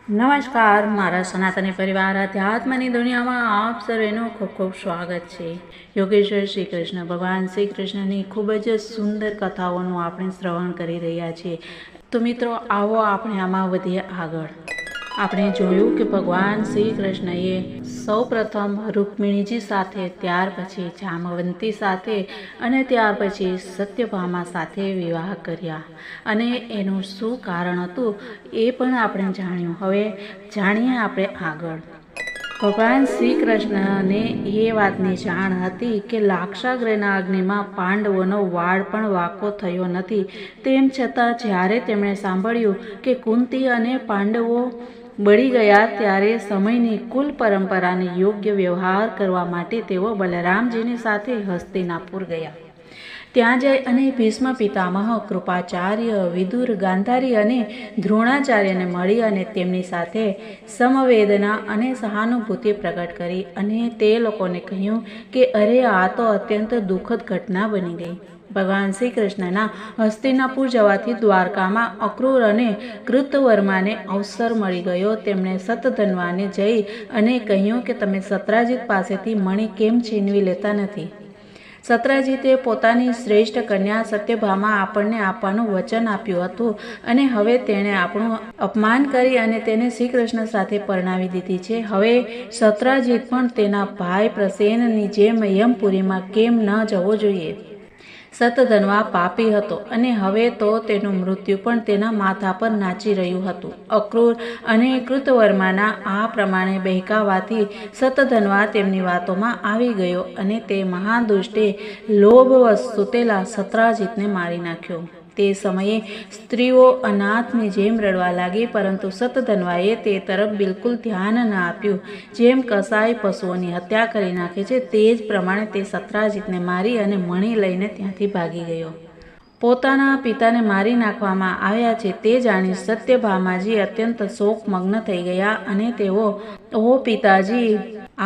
નમસ્કાર મારા સનાતની પરિવાર અધ્યાત્મની દુનિયામાં આપ સર્વેનું ખૂબ ખૂબ સ્વાગત છે। યોગેશ્વર શ્રી કૃષ્ણ ભગવાન શ્રી કૃષ્ણની ખૂબ જ સુંદર કથાઓનું આપણે શ્રવણ કરી રહ્યા છીએ। તો મિત્રો આવો આપણે આમાં વધીએ આગળ। આપણે જોયું કે ભગવાન શ્રી કૃષ્ણએ સૌપ્રથમ રૂકમિણીજી સાથે, ત્યાર પછી જામવંતી સાથે અને ત્યાર પછી સત્યભામા સાથે વિવાહ કર્યા અને એનું શું કારણ હતું એ પણ આપણે જાણ્યું। હવે જાણીએ આપણે આગળ। ભગવાન શ્રી કૃષ્ણને એ વાતની જાણ હતી કે લાક્ષાગૃહના અગ્નિમાં પાંડવોનો વાળ પણ વાંકો થયો નથી। તેમ છતાં જ્યારે તેમણે સાંભળ્યું કે કુંતી અને પાંડવો બળી ગયા ત્યારે સમયની કુલ પરંપરાને યોગ્ય વ્યવહાર કરવા માટે તેઓ બલરામજીની સાથે હસ્તિનાપુર ગયા। ત્યાં જઈ અને ભીષ્મ પિતામહ, કૃપાચાર્ય, વિદુર, ગાંધારી અને દ્રોણાચાર્યને મળી અને તેમની સાથે સમવેદના અને સહાનુભૂતિ પ્રગટ કરી અને તે લોકોને કહ્યું કે અરે આ તો અત્યંત દુઃખદ ઘટના બની ગઈ। ભગવાન શ્રી કૃષ્ણના હસ્તિનાપુર જવાથી દ્વારકામાં અક્રૂર અને કૃતવર્માને અવસર મળી ગયો। તેમણે સતધન્વાને જઈ અને કહ્યું કે તમે સત્રાજીત પાસેથી મણિ કેમ છીનવી લેતા નથી? સત્રાજીતે પોતાની શ્રેષ્ઠ કન્યા સત્યભામા આપણને આપવાનું વચન આપ્યું હતું અને હવે તેણે આપણું અપમાન કરી અને તેને શ્રી કૃષ્ણ સાથે પરણાવી દીધી છે। હવે સત્રાજીત પણ તેના ભાઈ પ્રસેનની જેમ યમપુરીમાં કેમ ન જવો જોઈએ? સતધન્વા પાપી હતો અને હવે તો તેનું મૃત્યુ પણ તેના માથા પર નાચી રહ્યું હતું। અક્રૂર અને કૃતવર્માના આ પ્રમાણે બહેકાવાથી સતધન્વા તેમની વાતોમાં આવી ગયો અને તે મહાદુષ્ટે લોભવશ સૂતેલા સત્રાજીતને મારી નાખ્યો। તે સમયે સ્ત્રીઓ અનાથની જેમ રડવા લાગી, પરંતુ સતધન્વાએ તે તરફ બિલકુલ ધ્યાન ન આપ્યું। જેમ કસાઈ પશુઓની હત્યા કરી નાખે છે તે જ પ્રમાણે તે સત્રાજીતને મારી અને મણિ લઈને ત્યાંથી ભાગી ગયો। પોતાના પિતાને મારી નાખવામાં આવ્યા છે તે જાણી સત્યભામાજી અત્યંત શોકમગ્ન થઈ ગયા અને તેઓ ઓ પિતાજી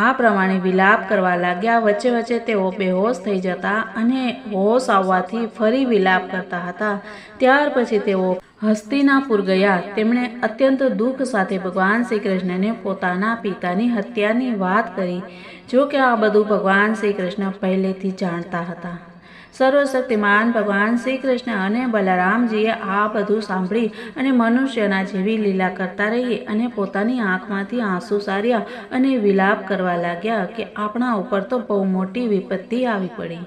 આ પ્રમાણે વિલાપ કરવા લાગ્યા। વચ્ચે વચ્ચે તેઓ બેહોશ થઈ જતા અને હોશ આવવાથી ફરી વિલાપ કરતા હતા। ત્યાર પછી તેઓ હસ્તિનાપુર ગયા। તેમણે અત્યંત દુઃખ સાથે ભગવાન શ્રી કૃષ્ણને પોતાના પિતાની હત્યાની વાત કરી। જો કે આ બધું ભગવાન શ્રી કૃષ્ણ પહેલેથી જાણતા હતા। સર્વશક્તિમાન ભગવાન શ્રી કૃષ્ણ અને બલરામજીએ આ બધું સાંભળી અને મનુષ્યના જેવી લીલા કરતા રહી અને પોતાની આંખમાંથી આંસુ સાર્યા અને વિલાપ કરવા લાગ્યા કે આપણા ઉપર તો બહુ મોટી વિપત્તિ આવી પડી।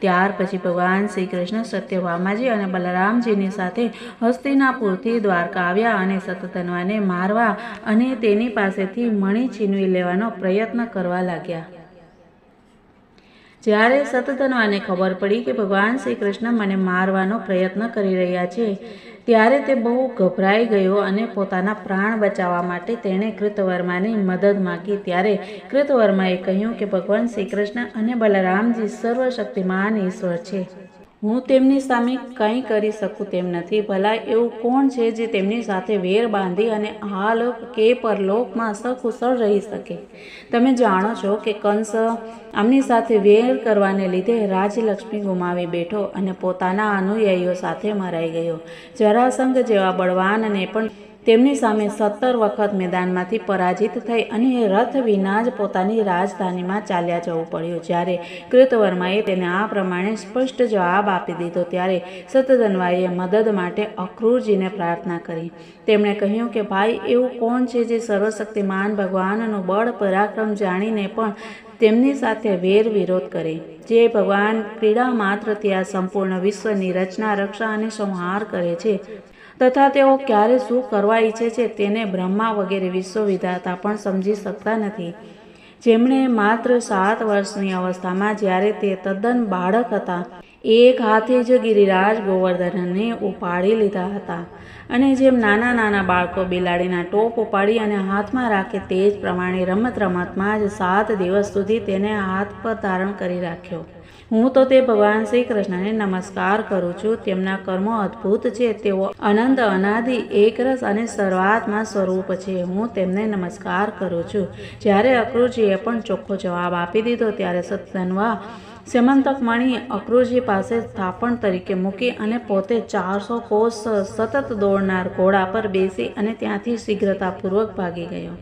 ત્યાર પછી ભગવાન શ્રી કૃષ્ણ સત્યભામાજી અને બલરામજીની સાથે હસ્તિનાપુરથી દ્વારકા આવ્યા અને સતધન્વાને મારવા અને તેની પાસેથી મણિ છીનવી લેવાનો પ્રયત્ન કરવા લાગ્યા। જ્યારે સતધન્વાને ખબર પડી કે ભગવાન શ્રી કૃષ્ણ મને મારવાનો પ્રયત્ન કરી રહ્યા છે ત્યારે તે બહુ ગભરાઈ ગયો અને પોતાના પ્રાણ બચાવવા માટે તેણે કૃતવર્માની મદદ માંગી। ત્યારે કૃતવર્માએ કહ્યું કે ભગવાન શ્રી કૃષ્ણ અને બલરામજી સર્વશક્તિમાન ઈશ્વર છે। હું તેમની સામે કંઈ કરી શકું તેમ નથી। ભલા એવું કોણ છે જે તેમની સાથે વેર બાંધી અને આલોક કે પરલોકમાં સકુશળ રહી શકે? તમે જાણો છો કે કંસ આમની સાથે વેર કરવાને લીધે રાજલક્ષ્મી ગુમાવી બેઠો અને પોતાના અનુયાયીઓ સાથે મરાઈ ગયો। જરાસંઘ જેવા બળવાનને પણ તેમની સામે 17 વખત મેદાનમાંથી પરાજિત થઈ અને રથ વિના જ પોતાની રાજધાનીમાં ચાલ્યા જવું પડ્યું। જ્યારે કૃતવર્માએ તેને આ પ્રમાણે સ્પષ્ટ જવાબ આપી દીધો ત્યારે સતધન્વાએ મદદ માટે અક્રૂરજીને પ્રાર્થના કરી। તેમણે કહ્યું કે ભાઈ એવું કોણ છે જે સર્વશક્તિમાન ભગવાનનું બળ પરાક્રમ જાણીને પણ તેમની સાથે વેર વિરોધ કરે, જે ભગવાન ક્રીડા માત્રથી આ સંપૂર્ણ વિશ્વની રચના, રક્ષા અને સંહાર કરે છે તથા તેઓ ક્યારે શું કરવા ઈચ્છે છે તેને બ્રહ્મા વગેરે વિશ્વવિધાતા પણ સમજી શકતા નથી। જેમણે માત્ર 7 વર્ષની અવસ્થામાં જ્યારે તે તદ્દન બાળક હતા એક હાથે જ ગિરિરાજ ગોવર્ધનને ઉપાડી લીધા હતા અને જેમ નાના નાના બાળકો બિલાડીના ટોપ ઉપાડી અને હાથમાં રાખે તે જ પ્રમાણે રમત રમતમાં જ 7 દિવસ સુધી તેને હાથ પર ધારણ કરી રાખ્યો। હું તો તે ભગવાન શ્રી કૃષ્ણને નમસ્કાર કરું છું। તેમના કર્મો અદ્ભુત છે। તેઓ અનંત, અનાદિ, એકરસ અને સર્વાત્મા સ્વરૂપ છે। હું તેમને નમસ્કાર કરું છું। જ્યારે અક્રૂરજીએ પણ ચોખ્ખો જવાબ આપી દીધો ત્યારે સતધન્વા સ્યમંતક મણી અક્રૂરજી પાસે થાપણ તરીકે મૂકી અને પોતે 400 કોસ સતત દોડનાર ઘોડા પર બેસી અને ત્યાંથી શીઘ્રતાપૂર્વક ભાગી ગયો.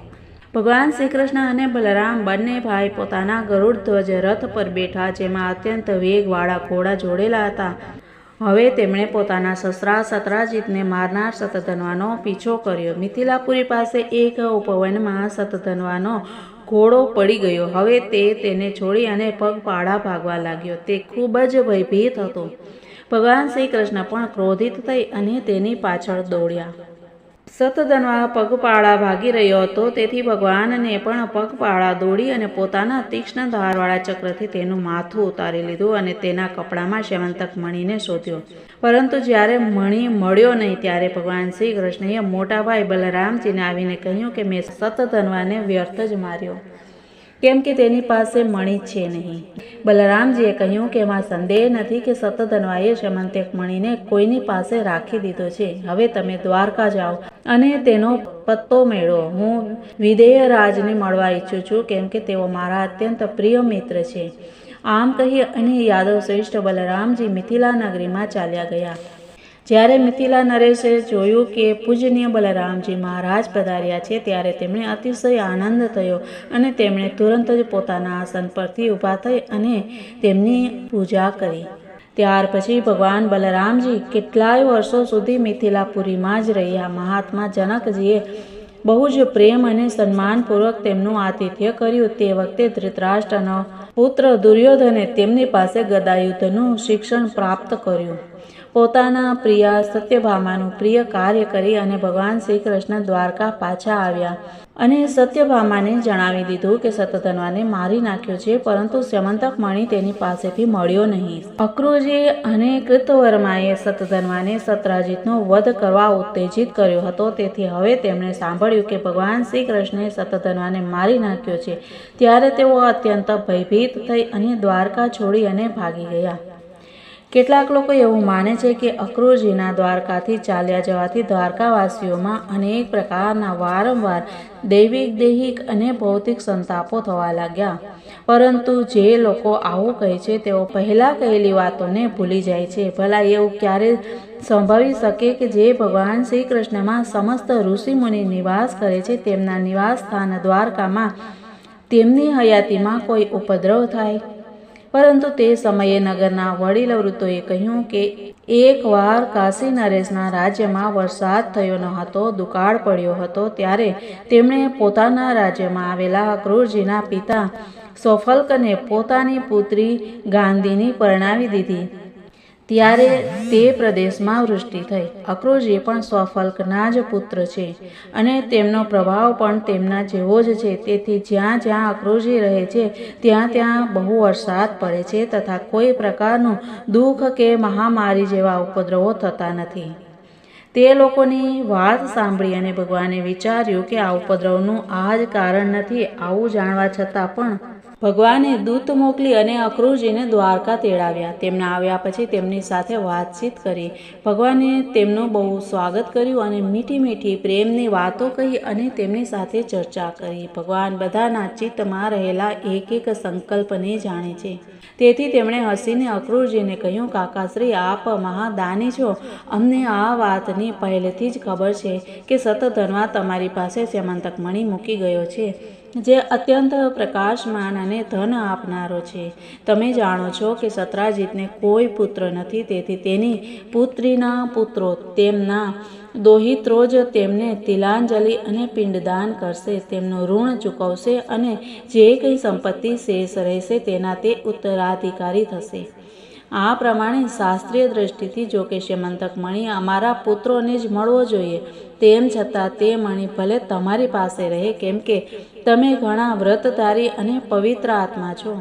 ભગવાન શ્રી કૃષ્ણ અને બલરામ બંને ભાઈ પોતાના ગરુડ ધ્વજ રથ પર બેઠા, જેમાં અત્યંત વેગવાળા ઘોડા જોડેલા હતા. હવે તેમણે પોતાના સસરા સત્રાજીતને મારનાર શતધન્વાનો પીછો કર્યો. મિથિલાપુરી પાસે એક ઉપવનમાં શતધન્વાનો ઘોડો પડી ગયો. હવે તે તેને છોડી અને પગપાળા ભાગવા લાગ્યો. તે ખૂબ જ ભયભીત હતો. ભગવાન શ્રી કૃષ્ણ પણ ક્રોધિત થઈ અને તેની પાછળ દોડ્યા. શતધન્વા પગપાળા ભાગી રહ્યો હતો, તેથી ભગવાનને પણ પગપાળા દોડી અને પોતાના તીક્ષ્ણ ધારવાળા ચક્રથી તેનું માથું ઉતારી લીધું અને તેના કપડામાં સ્યમંતક મણીને શોધ્યો. પરંતુ જ્યારે મણી મળ્યો નહીં, ત્યારે ભગવાન શ્રી કૃષ્ણએ મોટા ભાઈ બલરામજીને આવીને કહ્યું કે મેં શતધન્વાને વ્યર્થ જ માર્યો, કેમ કે તેની પાસે મણી છે નહીં. બલરામજીએ કહ્યું કે એમાં સંદેહ નથી કે શતધન્વાએ સ્યમંતક મણીને કોઈની પાસે રાખી દીધો છે. હવે તમે દ્વારકા જાઓ અને તેનો પત્તો મેળવો. હું વિદેહ રાજને મળવા ઈચ્છું છું, કેમ કે તેઓ મારા અત્યંત પ્રિય મિત્ર છે. આમ કહી અને યાદવ શ્રેષ્ઠ બલરામજી મિથિલા નગરીમાં ચાલ્યા ગયા. જ્યારે મિથિલા નરેશે જોયું કે પૂજનીય બલરામજી મહારાજ પધાર્યા છે, ત્યારે તેમણે અતિશય આનંદ થયો અને તેમણે તુરંત જ પોતાના આસન પરથી ઊભા થઈ અને તેમની પૂજા કરી. ત્યાર પછી ભગવાન બલરામજી કેટલાય વર્ષો સુધી મિથિલાપુરીમાં જ રહ્યા. મહાત્મા જનકજીએ બહુ જ પ્રેમ અને સન્માનપૂર્વક તેમનું આતિથ્ય કર્યું. તે વખતે ધૃતરાષ્ટ્રનો પુત્ર દુર્યોધને તેમની પાસે ગદાયુદ્ધનું શિક્ષણ પ્રાપ્ત કર્યું. પોતાના પ્રિય સત્યભામાનું પ્રિય કાર્ય કરી અને ભગવાન શ્રી કૃષ્ણ દ્વારકા પાછા આવ્યા અને સત્યભામાને જણાવી દીધું કે શતધન્વાને મારી નાખ્યો છે, પરંતુ સ્યમંતક મણી તેની પાસેથી મળ્યો નહીં. અક્રૂરજી અને કૃતવર્માએ શતધન્વાને સત્રાજીતનો વધ કરવા ઉત્તેજિત કર્યો હતો. તેથી હવે તેમણે સાંભળ્યું કે ભગવાન શ્રી કૃષ્ણે શતધન્વાને મારી નાખ્યો છે. ત્યારે તેઓ અત્યંત ભયભીત થઈ અને દ્વારકા છોડી અને ભાગી ગયા. કેટલાક લોકો એવું માને છે કે અક્રૂરજીના દ્વારકાથી ચાલ્યા જવાથી દ્વારકાવાસીઓમાં અનેક પ્રકારના વારંવાર દૈહિક અને ભૌતિક સંતાપો થવા લાગ્યા. પરંતુ જે લોકો આવું કહે છે તેઓ પહેલાં કહેલી વાતોને ભૂલી જાય છે. ભલા એવું ક્યારે સંભવી શકે કે જે ભગવાન શ્રી કૃષ્ણમાં સમસ્ત ઋષિમુનિ નિવાસ કરે છે, તેમના નિવાસ સ્થાન દ્વારકામાં તેમની હયાતીમાં કોઈ ઉપદ્રવ થાય? પરંતુ તે સમયે નગરના વડીલ વૃદ્ધોએ કહ્યું કે એકવાર કાશી નરેશના રાજ્યમાં વરસાદ થયો ન હતો, દુકાળ પડ્યો હતો. ત્યારે તેમણે પોતાના રાજ્યમાં આવેલા અક્રૂરજીના પિતા સૌફલ્કને પોતાની પુત્રી ગાંધીની પરણાવી દીધી. ત્યારે તે પ્રદેશમાં વૃષ્ટિ થઈ. અક્રૂરજી પણ સૌફલ્કના જ પુત્ર છે અને તેમનો પ્રભાવ પણ તેમના જેવો જ છે. તેથી જ્યાં જ્યાં અક્રૂરજી રહે છે ત્યાં ત્યાં બહુ વરસાદ પડે છે તથા કોઈ પ્રકારનું દુઃખ કે મહામારી જેવા ઉપદ્રવો થતા નથી. તે લોકોની વાત સાંભળી અને ભગવાને વિચાર્યું કે આ ઉપદ્રવનું આ જ કારણ નથી. આવું જાણવા છતાં પણ ભગવાને દૂત મોકલી અને અક્રૂરજીને દ્વારકા તેડાવ્યા. તેમના આવ્યા પછી તેમની સાથે વાતચીત કરી. ભગવાને તેમનું બહુ સ્વાગત કર્યું અને મીઠી મીઠી પ્રેમની વાતો કહી અને તેમની સાથે ચર્ચા કરી. ભગવાન બધાના ચિત્તમાં રહેલા એક એક સંકલ્પને જાણે છે. તેથી તેમણે હસીને અક્રૂરજીને કહ્યું, કાકાશ્રી, આપ મહાદાની છો. અમને આ વાતની પહેલેથી જ ખબર છે કે શતધન્વા તમારી પાસે સ્યમંતક મણી મૂકી ગયો છે, જે અત્યંત પ્રકાશમાન અને ધન આપનારો છે. તમે જાણો છો કે સત્રાજીતને કોઈ પુત્ર નથી, તેથી તેની પુત્રીના પુત્રો તેમના દોહિત્રો જ તેમને તિલાંજલિ અને પિંડદાન કરશે, તેમનું ઋણ ચૂકવશે અને જે કંઈ સંપત્તિ શેષ રહેશે તેના તે ઉત્તરાધિકારી થશે. આ પ્રમાણે શાસ્ત્રીય દ્રષ્ટિથી જો કે સ્યમંતક મણી અમારા પુત્રોને જ મળવો જોઈએ, તેમ છતાં તે મણી ભલે તમારી પાસે રહે, કેમ કે તમે ઘણા વ્રતધારી અને પવિત્ર આત્મા છો.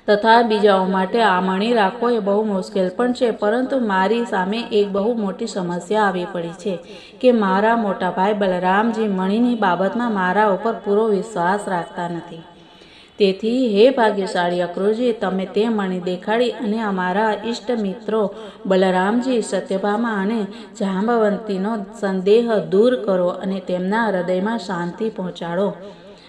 તથા બીજાઓ માટે આ મણી રાખવો એ બહુ મુશ્કેલ પણ છે. પરંતુ મારી સામે એક બહુ મોટી સમસ્યા આવી પડી છે કે મારા મોટા ભાઈ બલરામજી મણીની બાબતમાં મારા ઉપર પૂરો વિશ્વાસ રાખતા નથી. તેથી હે ભાગ્યશાળી અક્રૂરજી, તમે તે મણી દેખાડી અને અમારા ઇષ્ટ મિત્રો બલરામજી, સત્યભામા અને જાંબવંતીનો સંદેહ દૂર કરો અને તેમના હૃદયમાં શાંતિ પહોંચાડો.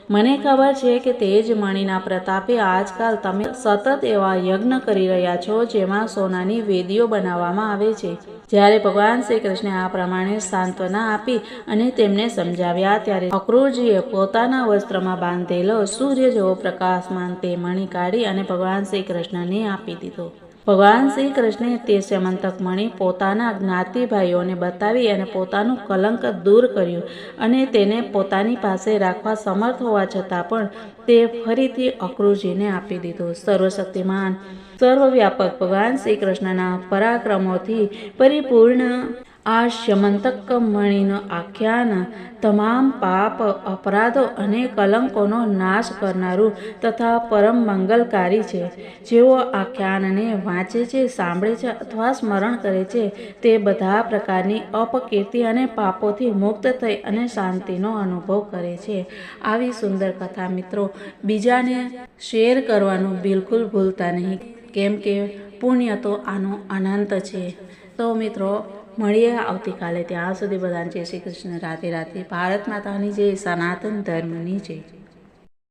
મને ખબર છે કે તે જ મણીના પ્રતાપે આજકાલ તમે સતત એવા યજ્ઞ કરી રહ્યા છો જેમાં સોનાની વેદીઓ બનાવવામાં આવે છે. જ્યારે ભગવાન શ્રી કૃષ્ણે આ પ્રમાણે સાંત્વના આપી અને તેમને સમજાવ્યા ત્યારે અક્રૂરજીએ પોતાના વસ્ત્રમાં બાંધેલો સૂર્ય જેવો પ્રકાશમાન તે મણી કાઢી અને ભગવાન શ્રી કૃષ્ણને આપી દીધો. ભગવાન શ્રી કૃષ્ણે તે સ્યમંતક મણી પોતાના જ્ઞાતિ ભાઈઓને બતાવી અને પોતાનું કલંક દૂર કર્યું અને તેને પોતાની પાસે રાખવા સમર્થ હોવા છતાં પણ તે ફરીથી અક્રૂરજીને આપી દીધો. સર્વશક્તિમાન સર્વવ્યાપક ભગવાન શ્રી કૃષ્ણના પરાક્રમોથી પરિપૂર્ણ આ સ્યમંતક મણીનો આખ્યાન તમામ પાપ, અપરાધો અને કલંકોનો નાશ કરનારું તથા પરમ મંગલકારી છે. જેઓ આખ્યાનને વાંચે છે, સાંભળે છે અથવા સ્મરણ કરે છે તે બધા પ્રકારની અપકીર્તિ અને પાપોથી મુક્ત થઈ અને શાંતિનો અનુભવ કરે છે. આવી સુંદર કથા મિત્રો બીજાને શેર કરવાનું બિલકુલ ભૂલતા નહીં, કેમ કે પુણ્ય તો આનો અનંત છે. તો મિત્રો મળીએ આવતીકાલે. ત્યાં સુધી બધાને જય શ્રી કૃષ્ણ. રાધે રાધે. ભારત માતાની જય, સનાતન ધર્મની જય.